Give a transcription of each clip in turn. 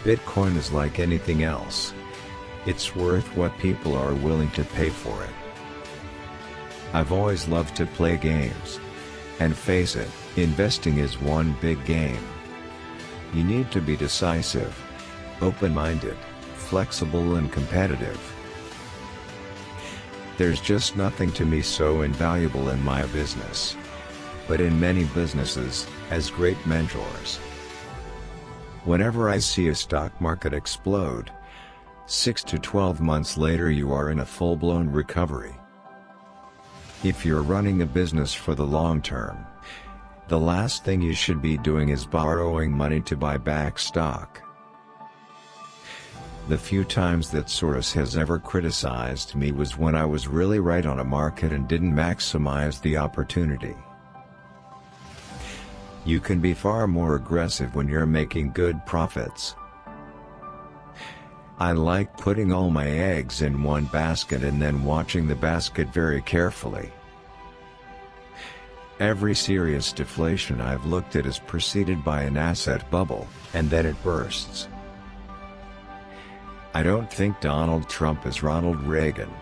Bitcoin is like anything else. It's worth what people are willing to pay for it. I've always loved to play games. And face it, investing is one big game. You need to be decisive, open-minded, flexible and competitive. There's just nothing to me so invaluable in my business, but in many businesses, as great mentors. Whenever I see a stock market explode, 6 to 12 months later you are in a full-blown recovery. If you're running a business for the long term, the last thing you should be doing is borrowing money to buy back stock. The few times that Soros has ever criticized me was when I was really right on a market and didn't maximize the opportunity. You can be far more aggressive when you're making good profits. I like putting all my eggs in one basket and then watching the basket very carefully. Every serious deflation I've looked at is preceded by an asset bubble, and then it bursts. I don't think Donald Trump is Ronald Reagan.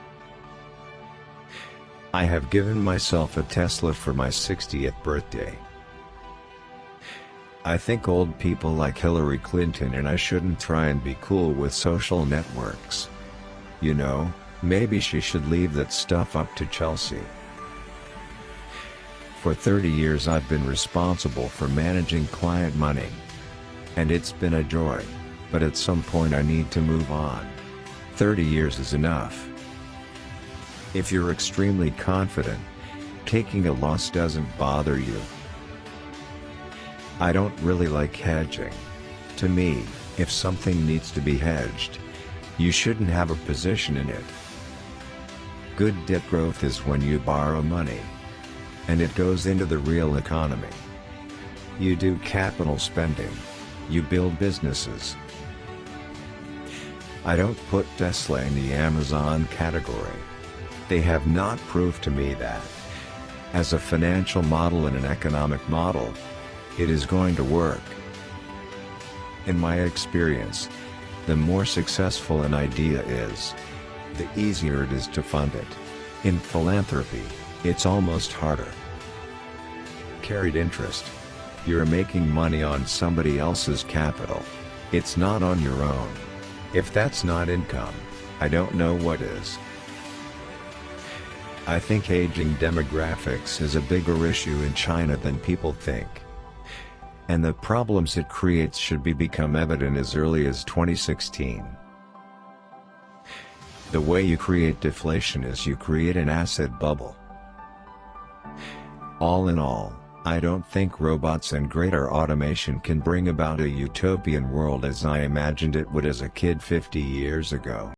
I have given myself a Tesla for my 60th birthday. I think old people like Hillary Clinton and I shouldn't try and be cool with social networks. You know, maybe she should leave that stuff up to Chelsea. For 30 years I've been responsible for managing client money. And it's been a joy, but at some point I need to move on. 30 years is enough. If you're extremely confident, taking a loss doesn't bother you. I don't really like hedging. To me, if something needs to be hedged, you shouldn't have a position in it. Good debt growth is when you borrow money, and it goes into the real economy. You do capital spending. You build businesses. I don't put Tesla in the Amazon category. They have not proved to me that, as a financial model and an economic model, it is going to work. In my experience, the more successful an idea is, the easier it is to fund it. In philanthropy, it's almost harder. Carried interest. You're making money on somebody else's capital. It's not on your own. If that's not income, I don't know what is. I think aging demographics is a bigger issue in China than people think. And the problems it creates should become evident as early as 2016. The way you create deflation is you create an asset bubble. All in all, I don't think robots and greater automation can bring about a utopian world as I imagined it would as a kid 50 years ago.